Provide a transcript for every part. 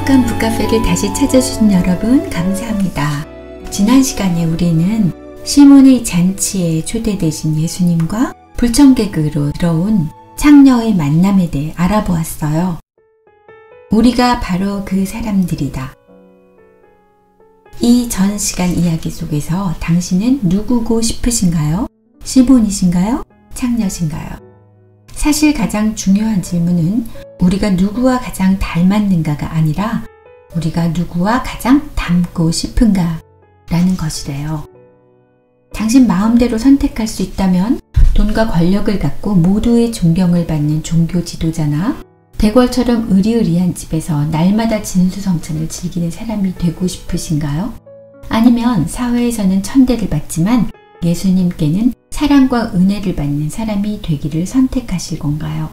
행복한 북카페를 다시 찾아주신 여러분 감사합니다. 지난 시간에 우리는 시몬의 잔치에 초대되신 예수님과 불청객으로 들어온 창녀의 만남에 대해 알아보았어요. 우리가 바로 그 사람들이다. 이 전 시간 이야기 속에서 당신은 누구고 싶으신가요? 시몬이신가요? 창녀신가요? 사실 가장 중요한 질문은 우리가 누구와 가장 닮았는가가 아니라 우리가 누구와 가장 닮고 싶은가 라는 것이래요. 당신 마음대로 선택할 수 있다면 돈과 권력을 갖고 모두의 존경을 받는 종교 지도자나 대궐처럼 의리의리한 집에서 날마다 진수성찬을 즐기는 사람이 되고 싶으신가요? 아니면 사회에서는 천대를 받지만 예수님께는 사랑과 은혜를 받는 사람이 되기를 선택하실 건가요?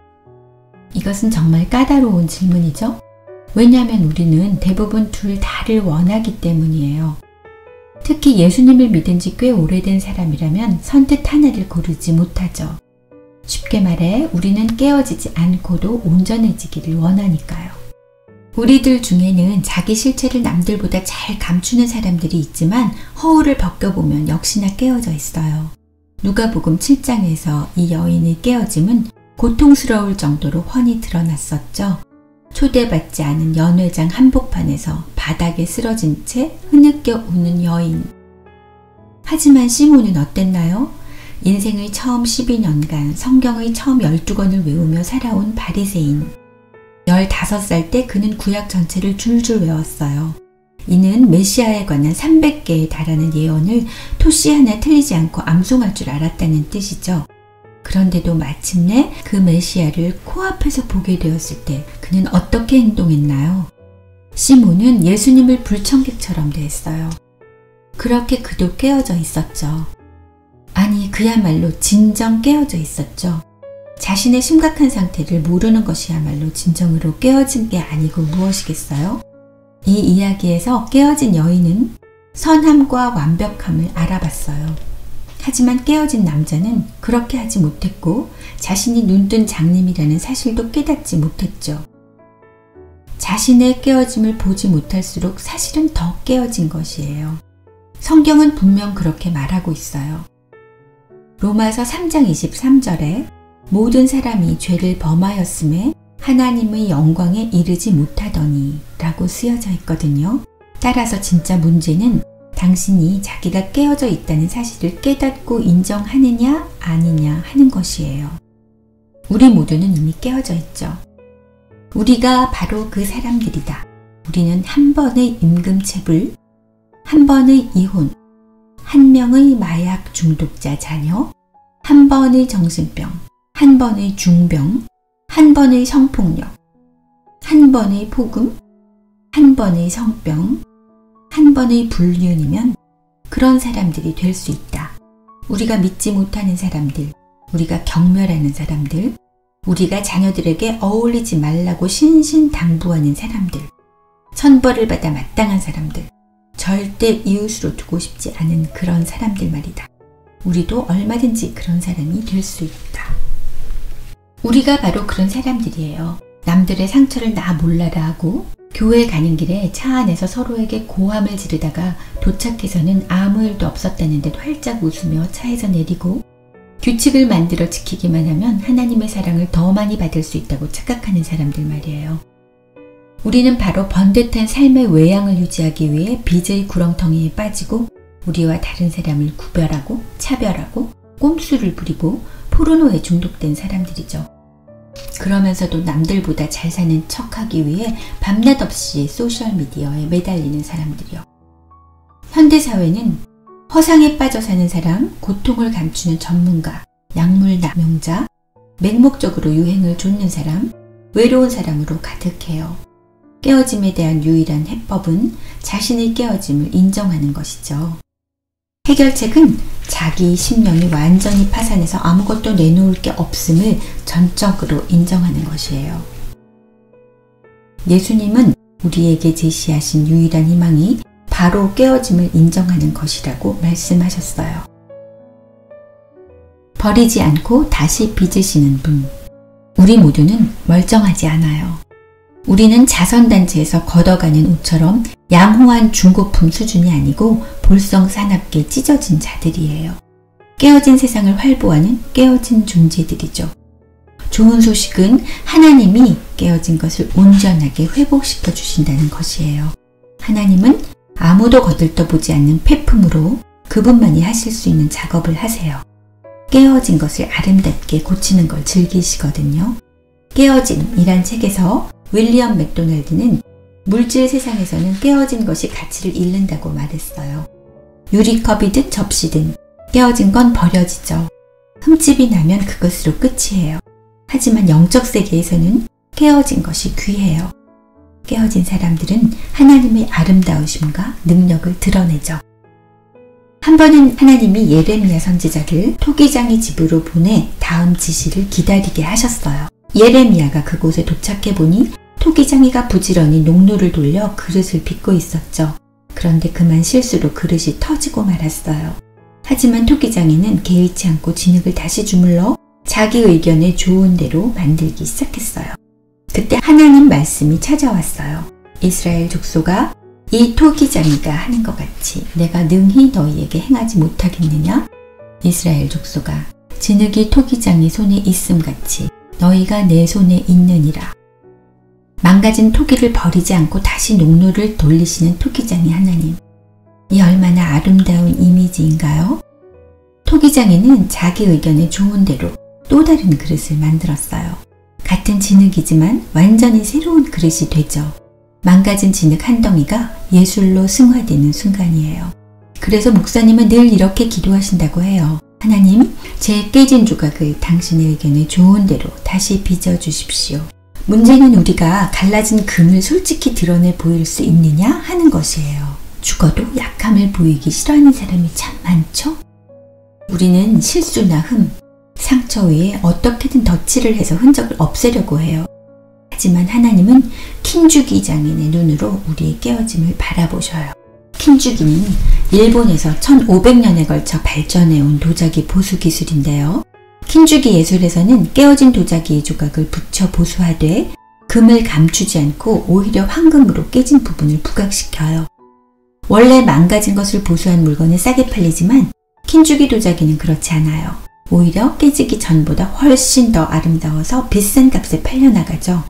이것은 정말 까다로운 질문이죠? 왜냐하면 우리는 대부분 둘 다를 원하기 때문이에요. 특히 예수님을 믿은 지 꽤 오래된 사람이라면 선택 하나를 고르지 못하죠. 쉽게 말해 우리는 깨어지지 않고도 온전해지기를 원하니까요. 우리들 중에는 자기 실체를 남들보다 잘 감추는 사람들이 있지만 허울을 벗겨보면 역시나 깨어져 있어요. 누가복음 7장에서 이 여인의 깨어짐은 고통스러울 정도로 훤히 드러났었죠. 초대받지 않은 연회장 한복판에서 바닥에 쓰러진 채 흐느껴 우는 여인. 하지만 시몬은 어땠나요? 인생의 처음 12년간 성경의 처음 12권을 외우며 살아온 바리새인. 15살 때 그는 구약 전체를 줄줄 외웠어요. 이는 메시아에 관한 300개에 달하는 예언을 토씨 하나 틀리지 않고 암송할 줄 알았다는 뜻이죠. 그런데도 마침내 그 메시아를 코앞에서 보게 되었을 때 그는 어떻게 행동했나요? 시몬은 예수님을 불청객처럼 대했어요. 그렇게 그도 깨어져 있었죠. 아니, 그야말로 진정 깨어져 있었죠. 자신의 심각한 상태를 모르는 것이야말로 진정으로 깨어진 게 아니고 무엇이겠어요? 이 이야기에서 깨어진 여인은 선함과 완벽함을 알아봤어요. 하지만 깨어진 남자는 그렇게 하지 못했고 자신이 눈뜬 장님이라는 사실도 깨닫지 못했죠. 자신의 깨어짐을 보지 못할수록 사실은 더 깨어진 것이에요. 성경은 분명 그렇게 말하고 있어요. 로마서 3장 23절에 모든 사람이 죄를 범하였음에 하나님의 영광에 이르지 못하더니 라고 쓰여져 있거든요. 따라서 진짜 문제는 당신이 자기가 깨어져 있다는 사실을 깨닫고 인정하느냐 아니냐 하는 것이에요. 우리 모두는 이미 깨어져 있죠. 우리가 바로 그 사람들이다. 우리는 한 번의 임금체불, 한 번의 이혼, 한 명의 마약 중독자 자녀, 한 번의 정신병, 한 번의 중병, 한 번의 성폭력, 한 번의 폭음, 한 번의 성병, 한 번의 불륜이면 그런 사람들이 될 수 있다. 우리가 믿지 못하는 사람들, 우리가 경멸하는 사람들, 우리가 자녀들에게 어울리지 말라고 신신당부하는 사람들, 천벌을 받아 마땅한 사람들, 절대 이웃으로 두고 싶지 않은 그런 사람들 말이다. 우리도 얼마든지 그런 사람이 될 수 있다. 우리가 바로 그런 사람들이에요. 남들의 상처를 나 몰라라 하고 교회 가는 길에 차 안에서 서로에게 고함을 지르다가 도착해서는 아무 일도 없었다는데도 활짝 웃으며 차에서 내리고 규칙을 만들어 지키기만 하면 하나님의 사랑을 더 많이 받을 수 있다고 착각하는 사람들 말이에요. 우리는 바로 번듯한 삶의 외양을 유지하기 위해 빚의 구렁텅이에 빠지고 우리와 다른 사람을 구별하고 차별하고 꼼수를 부리고 포르노에 중독된 사람들이죠. 그러면서도 남들보다 잘 사는 척하기 위해 밤낮 없이 소셜미디어에 매달리는 사람들이요. 현대사회는 허상에 빠져 사는 사람, 고통을 감추는 전문가, 약물 남용자, 맹목적으로 유행을 좇는 사람, 외로운 사람으로 가득해요. 깨어짐에 대한 유일한 해법은 자신의 깨어짐을 인정하는 것이죠. 해결책은 자기 심령이 완전히 파산해서 아무것도 내놓을 게 없음을 전적으로 인정하는 것이에요. 예수님은 우리에게 제시하신 유일한 희망이 바로 깨어짐을 인정하는 것이라고 말씀하셨어요. 버리지 않고 다시 빚으시는 분. 우리 모두는 멀쩡하지 않아요. 우리는 자선단체에서 걷어가는 옷처럼 양호한 중고품 수준이 아니고 볼성사납게 찢어진 자들이에요. 깨어진 세상을 활보하는 깨어진 존재들이죠. 좋은 소식은 하나님이 깨어진 것을 온전하게 회복시켜 주신다는 것이에요. 하나님은 아무도 거들떠보지 않는 폐품으로 그분만이 하실 수 있는 작업을 하세요. 깨어진 것을 아름답게 고치는 걸 즐기시거든요. 깨어짐이란 책에서 윌리엄 맥도날드는 물질 세상에서는 깨어진 것이 가치를 잃는다고 말했어요. 유리컵이든 접시든 깨어진 건 버려지죠. 흠집이 나면 그것으로 끝이에요. 하지만 영적 세계에서는 깨어진 것이 귀해요. 깨어진 사람들은 하나님의 아름다우심과 능력을 드러내죠. 한 번은 하나님이 예레미야 선지자를 토기장의 집으로 보내 다음 지시를 기다리게 하셨어요. 예레미야가 그곳에 도착해 보니 토기장이가 부지런히 농로를 돌려 그릇을 빚고 있었죠. 그런데 그만 실수로 그릇이 터지고 말았어요. 하지만 토기장이는 개의치 않고 진흙을 다시 주물러 자기 의견에 좋은 대로 만들기 시작했어요. 그때 하나님 말씀이 찾아왔어요. 이스라엘 족속아, 이 토기장이가 하는 것 같이 내가 능히 너희에게 행하지 못하겠느냐? 이스라엘 족속아, 진흙이 토기장이 손에 있음같이 너희가 내 손에 있느니라. 망가진 토기를 버리지 않고 다시 농로를 돌리시는 토기장이 하나님. 이 얼마나 아름다운 이미지인가요? 토기장이는 자기 의견에 좋은 대로 또 다른 그릇을 만들었어요. 같은 진흙이지만 완전히 새로운 그릇이 되죠. 망가진 진흙 한 덩이가 예술로 승화되는 순간이에요. 그래서 목사님은 늘 이렇게 기도하신다고 해요. 하나님, 제 깨진 조각을 당신의 의견에 좋은 대로 다시 빚어주십시오. 문제는 우리가 갈라진 금을 솔직히 드러내 보일 수 있느냐 하는 것이에요. 죽어도 약함을 보이기 싫어하는 사람이 참 많죠? 우리는 실수나 흠, 상처 위에 어떻게든 덧칠을 해서 흔적을 없애려고 해요. 하지만 하나님은 킨주기 장인의 눈으로 우리의 깨어짐을 바라보셔요. 킨주기는 일본에서 1500년에 걸쳐 발전해온 도자기 보수 기술인데요. 킨주기 예술에서는 깨어진 도자기의 조각을 붙여 보수하되 금을 감추지 않고 오히려 황금으로 깨진 부분을 부각시켜요. 원래 망가진 것을 보수한 물건은 싸게 팔리지만 킨주기 도자기는 그렇지 않아요. 오히려 깨지기 전보다 훨씬 더 아름다워서 비싼 값에 팔려나가죠.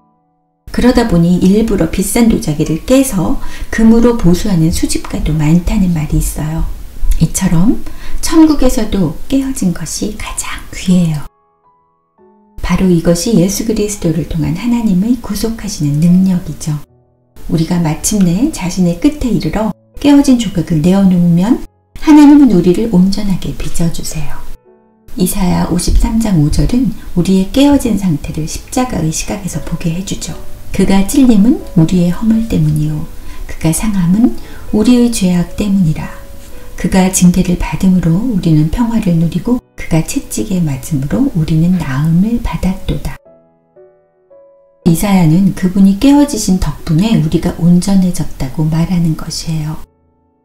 그러다 보니 일부러 비싼 도자기를 깨서 금으로 보수하는 수집가도 많다는 말이 있어요. 이처럼 천국에서도 깨어진 것이 가장 귀해요. 바로 이것이 예수 그리스도를 통한 하나님의 구속하시는 능력이죠. 우리가 마침내 자신의 끝에 이르러 깨어진 조각을 내어놓으면 하나님은 우리를 온전하게 빚어주세요. 이사야 53장 5절은 우리의 깨어진 상태를 십자가의 시각에서 보게 해주죠. 그가 찔림은 우리의 허물 때문이요 그가 상함은 우리의 죄악 때문이라. 그가 징계를 받음으로 우리는 평화를 누리고 그가 채찍에 맞음으로 우리는 나음을 받았도다. 이사야는 그분이 깨어지신 덕분에 우리가 온전해졌다고 말하는 것이에요.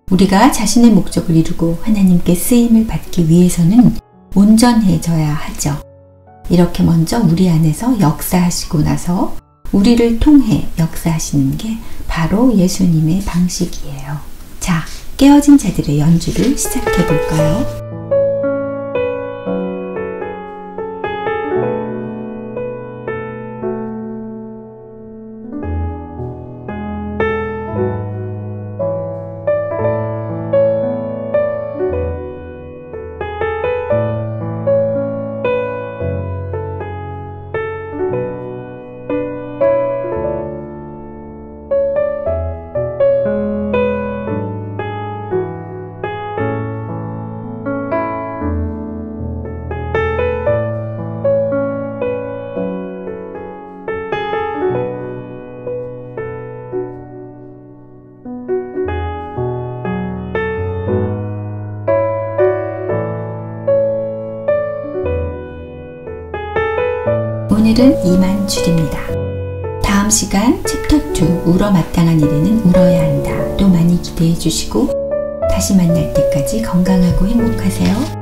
우리가 자신의 목적을 이루고 하나님께 쓰임을 받기 위해서는 온전해져야 하죠. 이렇게 먼저 우리 안에서 역사하시고 나서 우리를 통해 역사하시는 게 바로 예수님의 방식이에요. 자, 깨어진 자들의 연주를 시작해 볼까요? 오늘은 이만 줄입니다. 다음 시간 챕터 2 울어 마땅한 일에는 울어야 한다. 또 많이 기대해 주시고 다시 만날 때까지 건강하고 행복하세요.